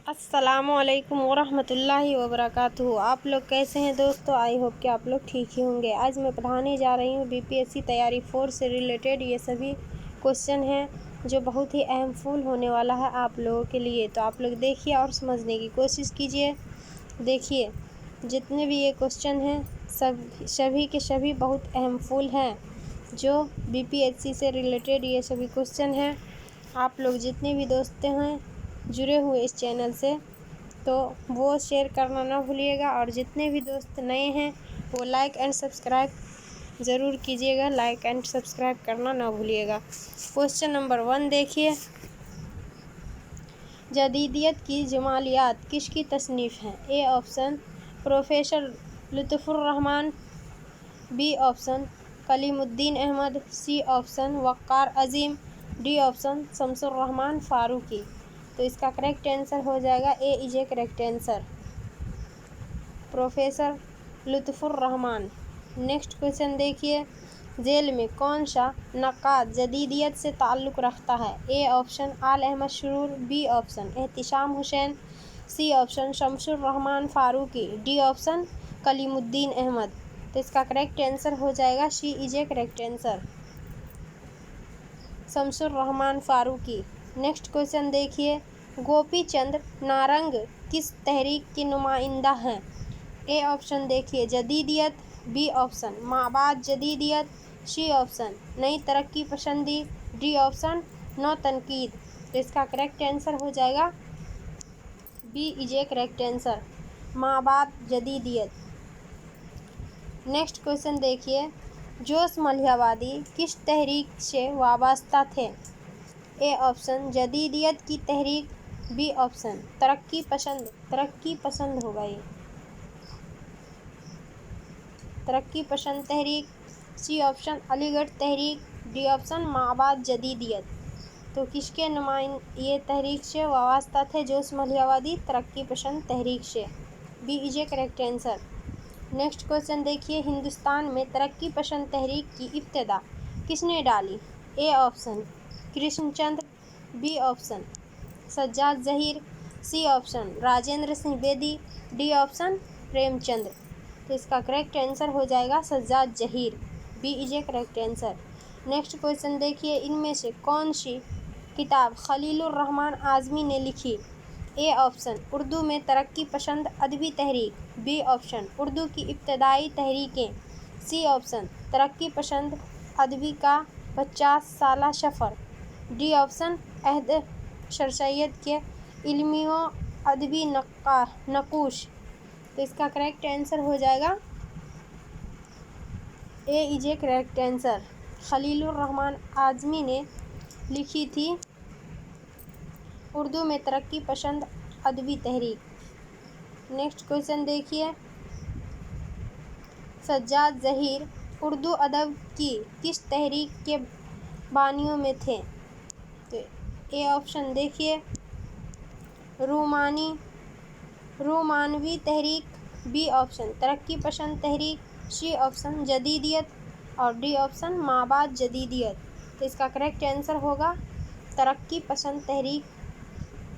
अस्सलामुअलैकुम वरहमतुल्लाहि वबरकातुहू। आप लोग कैसे हैं दोस्तों? आई होप कि आप लोग ठीक ही होंगे। आज मैं पढ़ाने जा रही हूँ बीपीएससी तैयारी 4 से रिलेटेड ये सभी क्वेश्चन हैं जो बहुत ही अहमफुल होने वाला है आप लोगों के लिए। तो आप लोग देखिए और समझने की कोशिश कीजिए। देखिए जितने भी ये क्वेश्चन हैं सभी के सभी बहुत अहमफुल हैं जो बीपीएससी से रिलेटेड ये सभी क्वेश्चन हैं। आप लोग जितने भी दोस्त हैं जुड़े हुए इस चैनल से तो वो शेयर करना ना भूलिएगा, और जितने भी दोस्त नए हैं वो लाइक एंड सब्सक्राइब ज़रूर कीजिएगा। लाइक एंड सब्सक्राइब करना ना भूलिएगा। क्वेश्चन नंबर 1 देखिए, जदीदियत की जमालियात किसकी तसनीफ़ हैं? A option professor Lutfurrahman, B option Kalimuddin Ahmad, C option Waqar Azeem, D option Shamsurrahman Faruqi. तो इसका करेक्ट आंसर हो जाएगा A is a correct answer, professor Lutfurrahman. Next question देखिए, जेल में कौन सा नक्काद जदीदियत से ताल्लुक़ रखता है? A option Aal Ahmad Suroor, B option Ehtisham Hussain, C option Shamsurrahman Faruqi, D option Kalimuddin Ahmad. तो इसका करेक्ट आंसर हो जाएगा C is a correct answer, Shamsurrahman Faruqi. Next question देखिए, गोपी चंद नारंग किस तहरीक के नुमाइंदा हैं? ए ऑप्शन देखिए जदीदियत, बी ऑप्शन माबाद जदीदियत, सी ऑप्शन नई तरक्की पसंदी, डी ऑप्शन नो तनकीद। तो इसका करेक्ट आंसर हो जाएगा B is a correct answer, माबाद जदीदियत। नेक्स्ट क्वेश्चन देखिए, जोश मलिहाबादी किस तहरीक से वाबस्ता थे? ए ऑप्शन जदीदियत की तहरीक, बी ऑप्शन तरक्की पसंद होगा ये तरक्की पसंद तहरीक, सी ऑप्शन अलीगढ़ तहरीक, डी ऑप्शन माबाद जदीदियत। तो किसके ये तहरीक से वाबस्ता थे जोश मलिहाबादी? तरक्की पसंद तहरीक से, B is a correct answer. Next question देखिए, हिंदुस्तान में तरक्की पसंद तहरीक की इब्तिदा किसने डाली? A option Krishnachandra, B option Sajjad Zaheer, C option Rajendra Singh Bedi, D option Premchandra. तो इसका करेक्ट आंसर हो जाएगा Sajjad Zaheer, B is a correct answer. Next question देखिए, इनमें से कौन सी किताब खलीलुर्रहमान आज़मी ने लिखी? ए ऑप्शन उर्दू में तरक्की पसंद अदबी तहरीक, बी ऑप्शन उर्दू की इब्तदाई तहरीकें, सी ऑप्शन तरक्की पसंद अदबी का 50 साला सफ़र, डी ऑप्शन अहद सर सैयद के इल्मी व अदबी नकूश। तो इसका करेक्ट आंसर हो जाएगा A is a correct answer, Khalilurrahman Azmi ने लिखी थी उर्दू में तरक्की पसंद अदबी तहरीक। नेक्स्ट क्वेश्चन देखिए, सज्जाद ज़हीर उर्दू अदब की किस तहरीक के बानियों में थे? तो ए ऑप्शन देखिए रोमानवी तहरीक, बी ऑप्शन तरक्की पसंद तहरीक, सी ऑप्शन जदीदियत, और डी ऑप्शन माबाद जदीदियत। तो इसका करेक्ट आंसर होगा तरक्की पसंद तहरीक।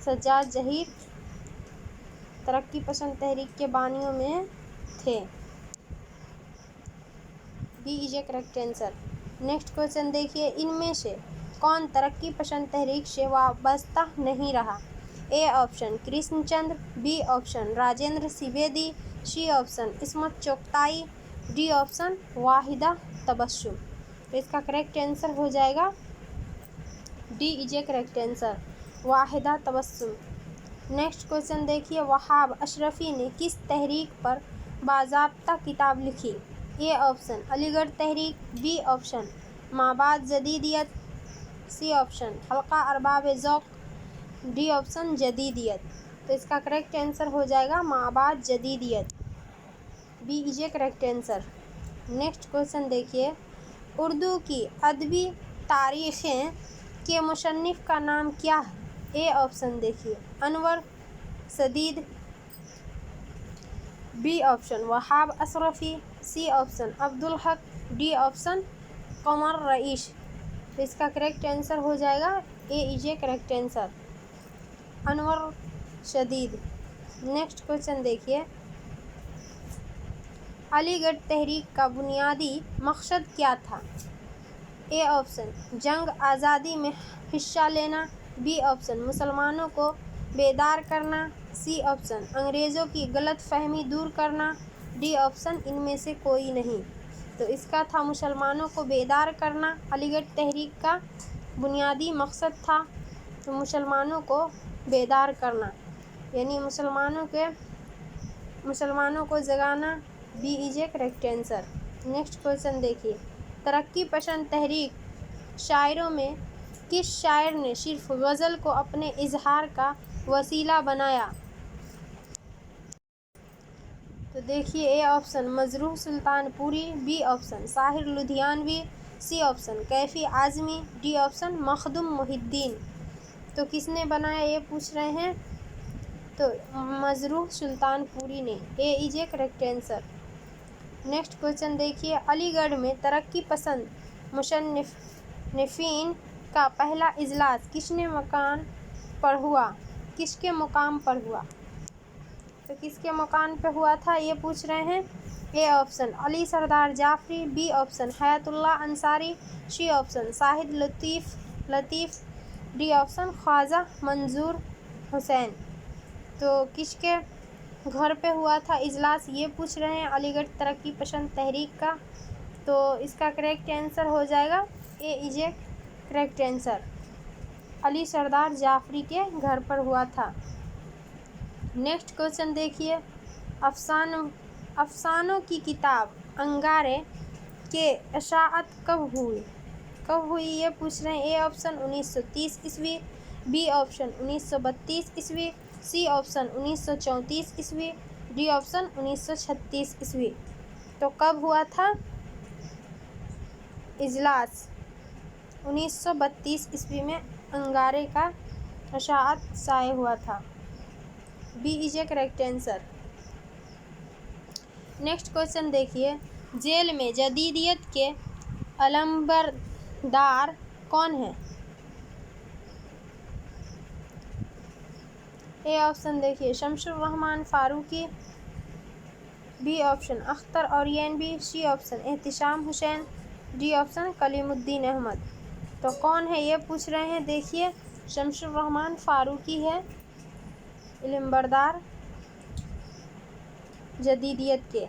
सज्जाद ज़हीर तरक्की पसंद तहरीक के बानियों में थे, B is a correct answer. Next question देखिए, इनमें से कौन तरक्की पसंद तहरीक से वाबस्ता नहीं रहा? A option Krishnachandra, B option Rajinder Sivedi, C option Ismat Chughtai, D option Wahida Tabassum. तो इसका करेक्ट आंसर हो जाएगा D is a correct answer, Wahida Tabassum. Next question देखिए, वहाब अशरफी ने किस तहरीक पर बाज़ाब्ता किताब लिखी? ए ऑप्शन अलीगढ़ तहरीक, बी ऑप्शन माबाद जदीदियत, C option Halqa Arbab Zauq, D option जदीदियत। तो इसका करेक्ट आंसर हो जाएगा माबाद जदीदियत, B is a correct answer. Next question देखिए, उर्दू की अदबी तारीख़ें के मुसन्निफ़ का नाम क्या है? ए ऑप्शन देखिए Anwar Sadeed, B option Wahab Ashrafi, C option Abdul Haq, D option कमर रईस। तो इसका करेक्ट आंसर हो जाएगा A is a correct answer, Anwar Shadeed. Next question देखिए, अलीगढ़ तहरीक का बुनियादी मकसद क्या था? ए ऑप्शन जंग आज़ादी में हिस्सा लेना, बी ऑप्शन मुसलमानों को बेदार करना, सी ऑप्शन अंग्रेज़ों की गलत फहमी दूर करना, डी ऑप्शन इनमें से कोई नहीं। तो इसका था मुसलमानों को बेदार करना। अलीगढ़ तहरीक का बुनियादी मकसद था तो मुसलमानों को बेदार करना, यानी मुसलमानों को जगाना। B is a correct answer. Next question देखिए, तरक्की पसंद तहरीक शायरों में किस शायर ने सिर्फ गज़ल को अपने इजहार का वसीला बनाया? तो देखिए, A option Majrooh Sultanpuri, B option Sahir Ludhianvi, C option Kaifi Azmi, D option Makhdoom Mohiuddin. तो किसने बनाया ये पूछ रहे हैं? तो मजरूह सुल्तानपुरी ने। A is a correct answer. Next question देखिए, अलीगढ़ में तरक्की पसंद मुसन्निफ़ीन का पहला इजलास किसके मुकाम पर हुआ? तो किसके मुकाम पर हुआ था ये पूछ रहे हैं। A option Ali Sardar Jafri, B option Hayatullah Ansari, C option Shahid Latif, D option Khwaja Manzoor Hussain. तो किसके घर पे हुआ था इजलास ये पूछ रहे हैं अलीगढ़ तरक्की पसंद तहरीक का। तो इसका करेक्ट आंसर हो जाएगा A is a correct answer, Ali Sardar Jafri के घर पर हुआ था। नेक्स्ट क्वेश्चन देखिए, अफसानों की किताब अंगारे के इशाअत कब हुई ये पूछ रहे हैं। ए ऑप्शन 1930 ईस्वी, बी ऑप्शन 1932 ईस्वी, सी ऑप्शन 1934 ईस्वी, डी ऑप्शन 1936 ईस्वी। तो कब हुआ था इजलास? 1932 ईस्वी में अंगारे का इशाअत शाये हुआ था। B is a correct answer. Next question देखिए, जेल में जदीदियत के अलंबरदार कौन है? ए ऑप्शन देखिए Shamsur Rahman Faruqi, B option Akhtar Oriyanvi, C option Ehtisham Husain, D option Kalimuddin Ahmad. तो कौन है ये पूछ रहे हैं। देखिए, शमसुर रहमान फारूकी है इलमबरदार जदीदियत के।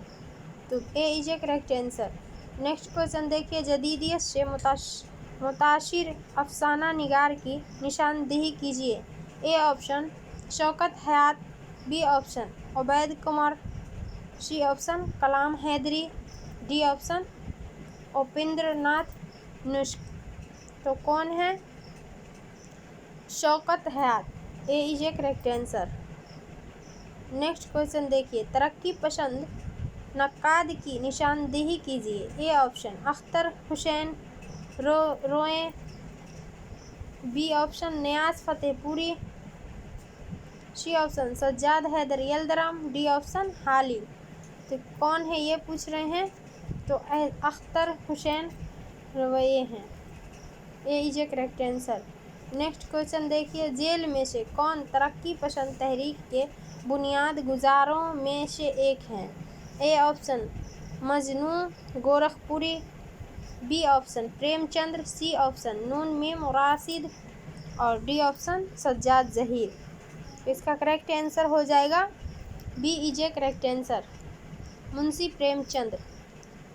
तो A is a correct answer. Next question देखिए, जदीदियत से मुताशिर अफसाना निगार की निशानदेही कीजिए। A option Shaukat Hayat, B option Ubaid Kumar, C option Kalam Haidari, D option Upendra Nath Nuskh. तो कौन है? Shaukat Hayat. A is a correct answer. Next question देखिए, तरक्की पसंद नक्काद की निशानदेही कीजिए। A option Akhtar Husain Roye, B option Niyaz Fatehpuri, C option Sajjad Haidar Yildirim, D option Hali. तो कौन है ये पूछ रहे हैं। तो अख्तर हुसैन रवैये हैं। A is a correct answer. Next question देखिए, जेल में से कौन तरक्की पसंद तहरीक के बुनियाद गुजारों में से एक हैं। A option Majnun Gorakhpuri, B option Premchandra, C option Noon Meem Rashid और डी ऑप्शन सज्जाद जहीर। इसका करेक्ट आंसर हो जाएगा B is a correct answer, Munshi Premchand.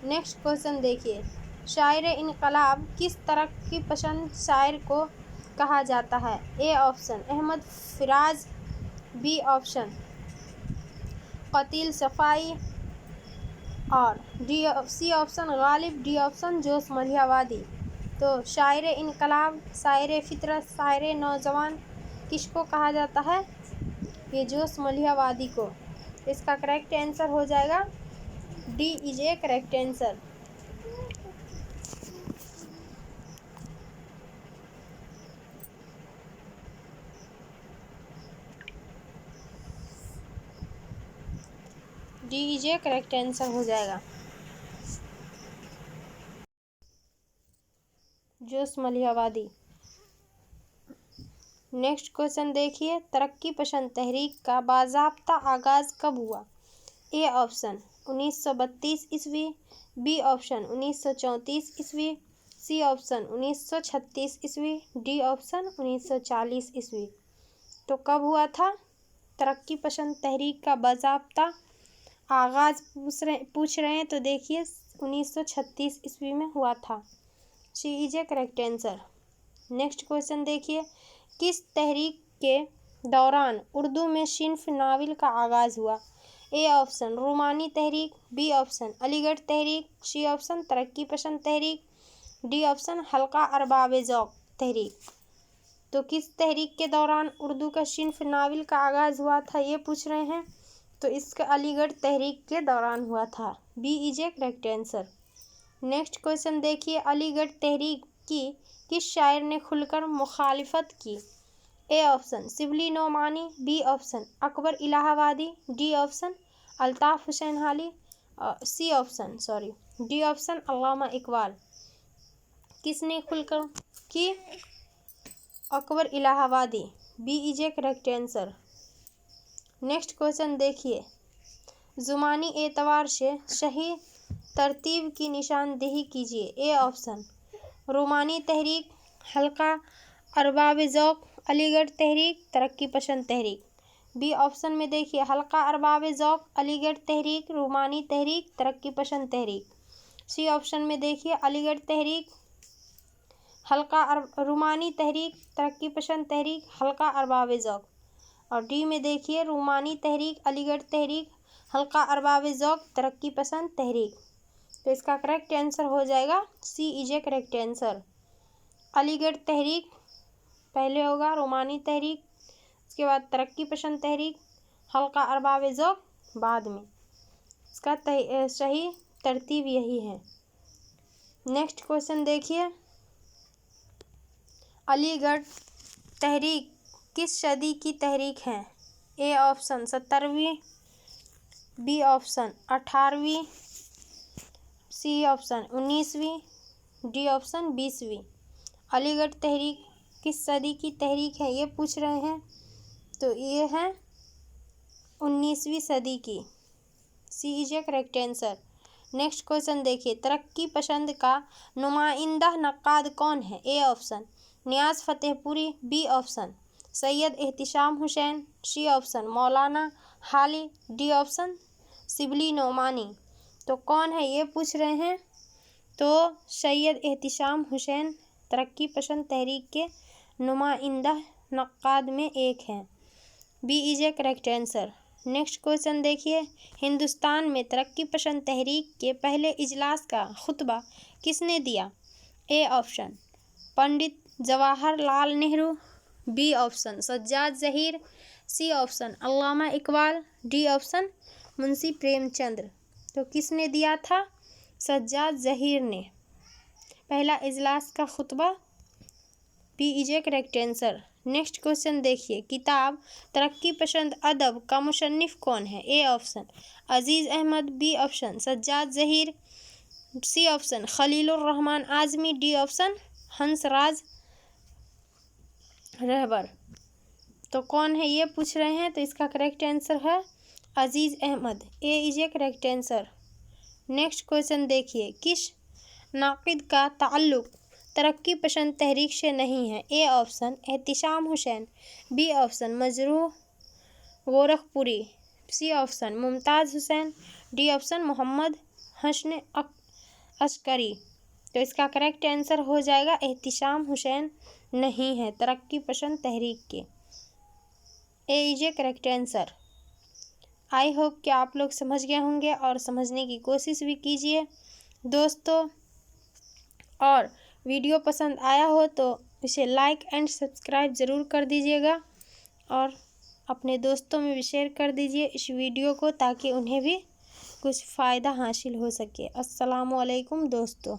Next question देखिए, शायर इनकलाब किस तरक्की पसंद शायर को कहा जाता है। A option Ahmad Faraz, B option Qateel Shifai और C option Ghalib, D option Josh Malihabadi. तो शायर इनकलाब, शायर फितरत, शायर नौजवान किसको कहा जाता है? ये जोश मलिहावादी को। इसका करेक्ट आंसर हो जाएगा D is a correct answer. D is a correct answer हो जाएगा जोश मलिहावादी। नेक्स्ट क्वेश्चन देखिए, तरक्की पसंद तहरीक का बाज़ाब्ता आगाज़ कब हुआ? ए ऑप्शन 1932 ईस्वी, बी ऑप्शन 1934 ईस्वी, सी ऑप्शन 1936 ईस्वी, डी ऑप्शन 1940 ईस्वी। तो कब हुआ था तरक्की पसंद तहरीक का बाज़ाब्ता आगाज़ पूछ रहे हैं, तो देखिए 1936 ईस्वी में हुआ था। C is a correct answer. Next question देखिए, किस तहरीक के दौरान उर्दू में सिन्फ नावल का आगाज़ हुआ? ए ऑप्शन रूमानी तहरीक, बी ऑप्शन अलीगढ़ तहरीक, सी ऑप्शन तरक्की पसंद तहरीक, डी ऑप्शन हल्का अरबाब ज़ौक़ तहरीक। तो किस तहरीक के दौरान उर्दू का सिन्फ नावल का आगाज़ हुआ था, ये पूछ रहे हैं। तो इसका अलीगढ़ तहरीक के दौरान हुआ था। B is a correct answer. Next question देखिए, अलीगढ़ तहरीक की किस शायर ने खुलकर मुखालिफत की? A option Shibli Nomani, B option Akbar Allahabadi, D option Altaf Hussain Hali, D option Allama Iqbal. किसने खुलकर की? Akbar Allahabadi. B is a correct answer. Next question देखिए, ज़ुमानी एतबार से सही तरतीब की निशानदेही कीजिए। ए ऑप्शन रूमानी तहरीक, हल्का अरबाब ज़ौक़, अलीगढ़ तहरीक, तरक्की पसंद तहरीक। बी ऑप्शन में देखिए हल्का अरबाब ज़ौक़, अलीगढ़ तहरीक, रूमानी तहरीक, तरक्की पसंद तहरीक। सी ऑप्शन में देखिए अलीगढ़ तहरीक, रूमानी तहरीक, तरक्की पसंद तहरीक, हल्का अरबाब ज़ौक़। और डी में देखिए रूमानी तहरीक, अलीगढ़ तहरीक, हल्का अरबाब ज़ौक़, तरक्की पसंद तहरीक। तो इसका करेक्ट आंसर हो जाएगा C is a correct answer. Aligarh तहरीक पहले होगा, रूमानी तहरीक, उसके बाद तरक्की पसंद तहरीक, हल्का अरबाब ज़ौक़ बाद में। इसका सही तरतीब यही है। नेक्स्ट क्वेश्चन देखिए, अलीगढ़ तहरीक किस सदी की तहरीक है? ए ऑप्शन 17वीं, बी ऑप्शन 18वीं, सी ऑप्शन 19वीं, डी ऑप्शन 20वीं। अलीगढ़ तहरीक किस सदी की तहरीक है, ये पूछ रहे हैं। तो ये है 19वीं सदी की। C is a correct answer. Next question देखिए, तरक्की पसंद का नुमाइंदा नक्काद कौन है? A option Niyaz Fatehpuri, B option Syed Ehtisham Hussain, C option Maulana Hali, D option Shibli Nomani. तो कौन है ये पूछ रहे हैं। तो सैयद एहतिशाम हुसैन तरक्की पसंद तहरीक के नुमाइंदा नक्काद में एक हैं। B is a correct answer. Next question देखिए, हिंदुस्तान में तरक्की पसंद तहरीक के पहले इजलास का खुतबा किसने दिया? A option Pandit Jawaharlal Nehru, B option Sajjad Zaheer, C option Allama Iqbal, D option Munshi Premchand. तो किसने दिया था? सज्जाद ज़हीर ने पहला इजलास का खुतबा। B is a correct answer. Next question देखिए, किताब तरक्की पसंद अदब का मुसन्निफ कौन है? A option Aziz Ahmad, B option Sajjad Zaheer, C option Khalilur Rahman Azmi, D option Hansraj Rahbar. तो कौन है ये पूछ रहे हैं। तो इसका करेक्ट आंसर है Aziz Ahmad. A is a correct answer. Next question देखिए, किस नाक़िद का ताल्लुक़ तरक्की पसंद तहरीक से नहीं है? A option Ehtisham Hussain, B option Majrooh Gorakhpuri, C option Mumtaz Hussain, D option Mohammad Hasan Askari. तो इसका करेक्ट आंसर हो जाएगा एहतिशाम हुसैन नहीं है तरक्की पसंद तहरीक के। A is a correct answer. I hope कि आप लोग समझ गए होंगे और समझने की कोशिश भी कीजिए दोस्तों। और वीडियो पसंद आया हो तो इसे लाइक एंड सब्सक्राइब ज़रूर कर दीजिएगा और अपने दोस्तों में भी शेयर कर दीजिए इस वीडियो को, ताकि उन्हें भी कुछ फ़ायदा हासिल हो सके। अस्सलामु अलैकुम दोस्तों।